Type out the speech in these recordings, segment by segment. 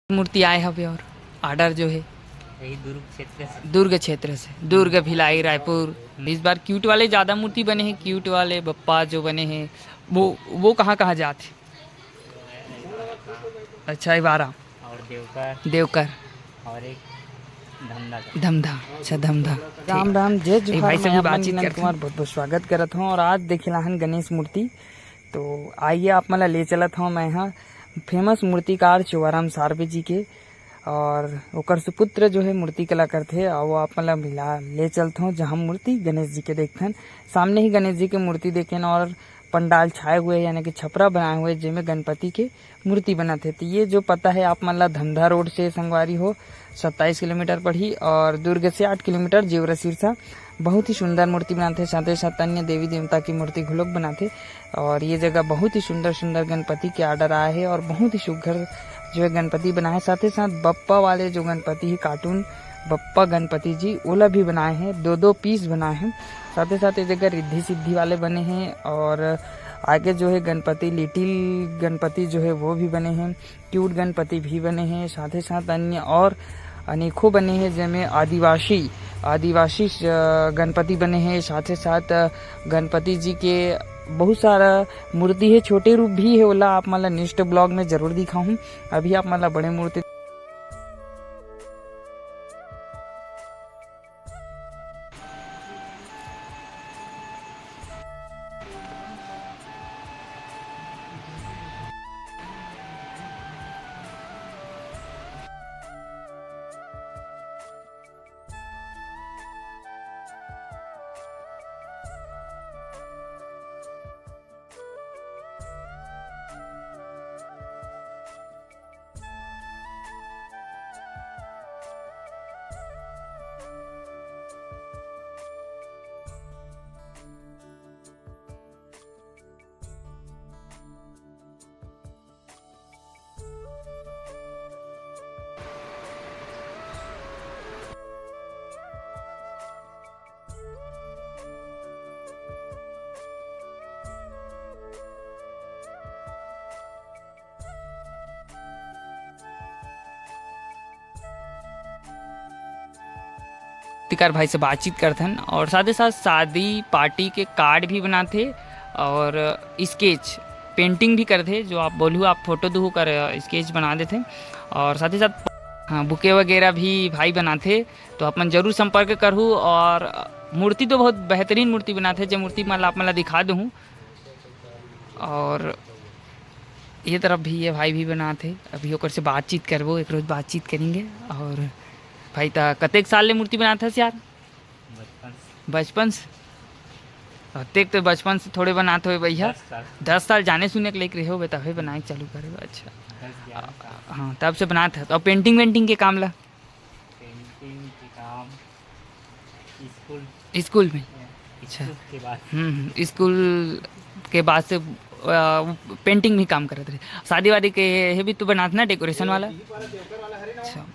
मूर्ति आए हवे और ऑर्डर जो है यही दुर्ग क्षेत्र से दुर्ग भिलाई रायपुर। इस बार क्यूट वाले ज़्यादा मूर्ति बने हैं, क्यूट वाले बप्पा जो बने हैं वो कहाँ कहाँ जाते। अच्छा 12 और देवकर देवकर और एक धमधा धमधा। अच्छा धमधा। राम राम जय जोहार। भाई से भी मैं बातचीत नंद करते कुमार बहुत बहुत स्वागत करत हूँ। और आज देखे लाहन गणेश मूर्ति, तो आइए आप मला ले चलत हूँ मैं यहाँ फेमस मूर्तिकार चुवाराम सारवे जी के, और ओकर सुपुत्र जो है मूर्ति कला करते और वो आप मला मिला ले चलते हूँ जहाँ मूर्ति गणेश जी के देखन। सामने ही गणेश जी के मूर्ति देखें और पंडाल छाए हुए यानी कि छपरा बनाए हुए जिसमें गणपति के मूर्ति बनाते थे। ये जो पता है आप मतलब धमधा रोड से संगवारी हो 27 किलोमीटर पड़ी और दुर्ग से 8 किलोमीटर जेवरा सिरसा। बहुत ही सुंदर मूर्ति बनाते, साथ ही साथ अन्य देवी देवता की मूर्ति घुलोक बनाते। और ये जगह बहुत ही सुंदर सुंदर गणपति के ऑर्डर आए हैं और बहुत ही सुघर जो है गणपति बनाए। साथ ही साथ बप्पा वाले जो गणपति है कार्टून बप्पा गणपति जी ओला भी बनाए हैं, 2-2 पीस बनाए हैं। साथ ही साथ ये जगह रिद्धि सिद्धि वाले बने हैं और आगे जो है गणपति लिटिल गणपति जो है वो भी बने हैं, क्यूट गणपति भी बने हैं। साथ ही साथ अन्य और अनेकों बने हैं जिनमें आदिवासी गणपति बने हैं। साथ ही साथ गणपति जी के बहुत सारा मूर्ति है, छोटे रूप भी है। ओला आप मतलब नेक्स्ट ब्लॉग में जरूर दिखाऊं। अभी आप मतलब बड़े मूर्ति मूर्तिकार भाई से बातचीत करते हैं और साथ ही साथ शादी पार्टी के कार्ड भी बनाते और स्केच पेंटिंग भी करते। जो आप बोलूँ आप फोटो दूँ कर स्केच बना देते और साथ ही साथ हाँ बुके वगैरह भी भाई बनाते। तो अपन जरूर संपर्क करूँ और मूर्ति तो बहुत बेहतरीन मूर्ति बनाते। जो मूर्ति मतलब आप मतलब दिखा दूँ और ये तरफ भी ये भाई भी बनाते। अभी ओकर से बातचीत करबो, एक रोज बातचीत करेंगे। और भाई ता कतेक साल ले मूर्ति बनाता है यार? बचपन से तेक तो बचपन से थोड़े बनाते हो भैया। 10 साल जाने सुने के लेके रहे हो तभी बनाए चालू करे। अच्छा हाँ तब से बनाते तो पेंटिंग वेंटिंग के काम ला पेंटिंग के काम स्कूल में। अच्छा स्कूल के बाद से पेंटिंग भी काम करते रहे। शादी वादी के है भी तो बनाते ना डेकोरेशन वाला। अच्छा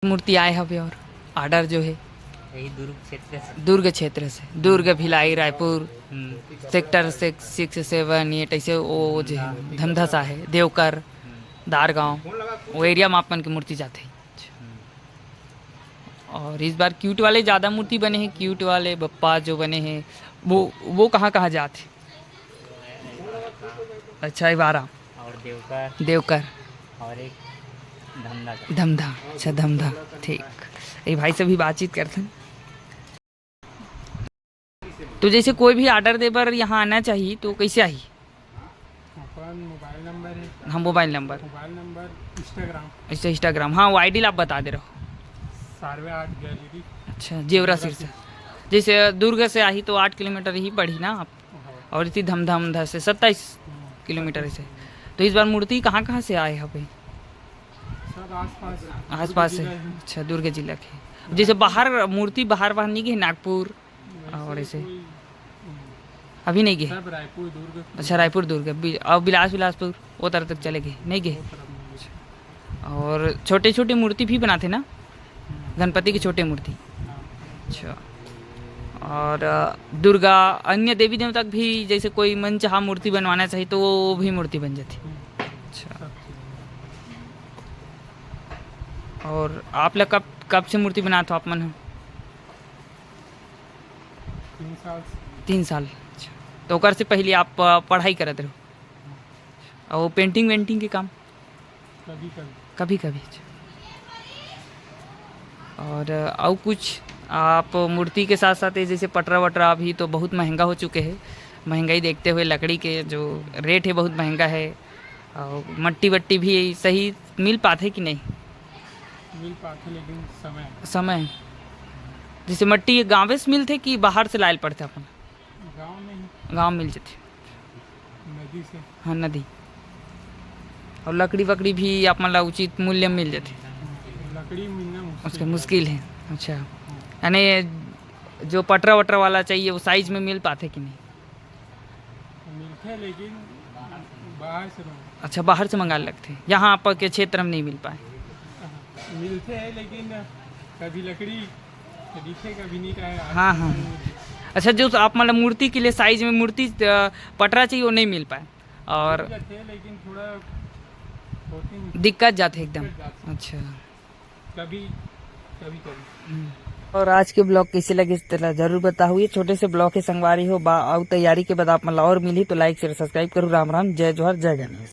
मूर्ति आए हवे और ऑर्डर जो है यही दुर्ग क्षेत्र से दुर्ग भिलाई रायपुर सेक्टर 6, 7, 8 ऐसे वो जो है धमधा सा है देवकर दारगांव वो एरिया में अपन की मूर्ति जाते हैं। और इस बार क्यूट वाले ज़्यादा मूर्ति बने हैं, क्यूट वाले बप्पा जो बने हैं वो कहाँ कहाँ जाते। अच्छा 12 और देवकर और एक धमधा। अच्छा धमधा ठीक। ये भाई से भी बातचीत करते हैं। तो जैसे कोई भी ऑर्डर दे पर यहाँ आना चाहिए तो कैसे आई? मोबाइल नंबर है। हाँ मोबाइल नंबर इंस्टाग्राम हाँ वो आईडी आप बता दे रहे हो। सारवे आर्ट गैलरी। अच्छा जेवरा सिरसा जैसे दुर्ग से आई तो 8 किलोमीटर ही पड़ी ना आप, और इसी धमधा से 27 किलोमीटर से। तो इस बार मूर्ति कहाँ कहाँ से आए हैं भाई? आसपास से। अच्छा दुर्ग जिला के जैसे बाहर मूर्ति बाहर नहीं गई नागपुर और ऐसे अभी नहीं गए? अच्छा रायपुर दुर्ग और बिलासपुर वो तरफ तक चले गए नहीं गए? और छोटे छोटे मूर्ति भी बनाते ना गणपति की छोटे मूर्ति। अच्छा और दुर्गा अन्य देवी देवता भी जैसे कोई मन चाहा मूर्ति बनवाना चाहिए तो वो भी मूर्ति बन जाती। अच्छा और आप लोग कब से मूर्ति बनाते हो आप मन? 3 साल 3 साल। अच्छा, तो ओकर से पहले आप पढ़ाई करते रहो और वो पेंटिंग वेंटिंग के काम कभी कभी कभी कभी? और और कुछ आप मूर्ति के साथ साथ ये जैसे पटरा वटरा अभी तो बहुत महंगा हो चुके हैं, महंगाई देखते हुए लकड़ी के जो रेट है बहुत महंगा है, और मट्टी वट्टी भी सही मिल पाते कि नहीं? मिल पाते लेकिन समय जैसे मट्टी गाँव से मिलते कि बाहर से लायल पड़ते अपन? गांव में ही गाँव मिल जाते। नदी से हाँ, नदी। और लकड़ी वकड़ी भी आप मतलब उचित मूल्य में मिल जाते? लकड़ी मिलना उसका मुश्किल है। अच्छा, यानी जो पटरा वटरा वाला चाहिए वो साइज में मिल पाते कि नहीं? मिलते लेकिन बाहर से अच्छा, बाहर से मंगा लगते, यहाँ आपके क्षेत्र में नहीं मिल पाए? मिलते हैं लेकिन कभी लकड़ी दिखे कभी नहीं रहा। हाँ हाँ। अच्छा, जो आप मतलब मूर्ति के लिए साइज में मूर्ति पटरा चाहिए वो नहीं मिल पाए, और थे लेकिन थोड़ा होती नहीं, दिक्कत जाते एकदम। दिक्कत जाते। अच्छा। कभी कभी कभी और आज के ब्लॉग कैसे लगे इस तरह जरूर बताओ। ये छोटे से ब्लॉग के संगवारी हो और तैयारी के बाद आप मतलब और मिली तो लाइक शेयर सब्सक्राइब करो। राम राम, जय जोहर, जय गणेश।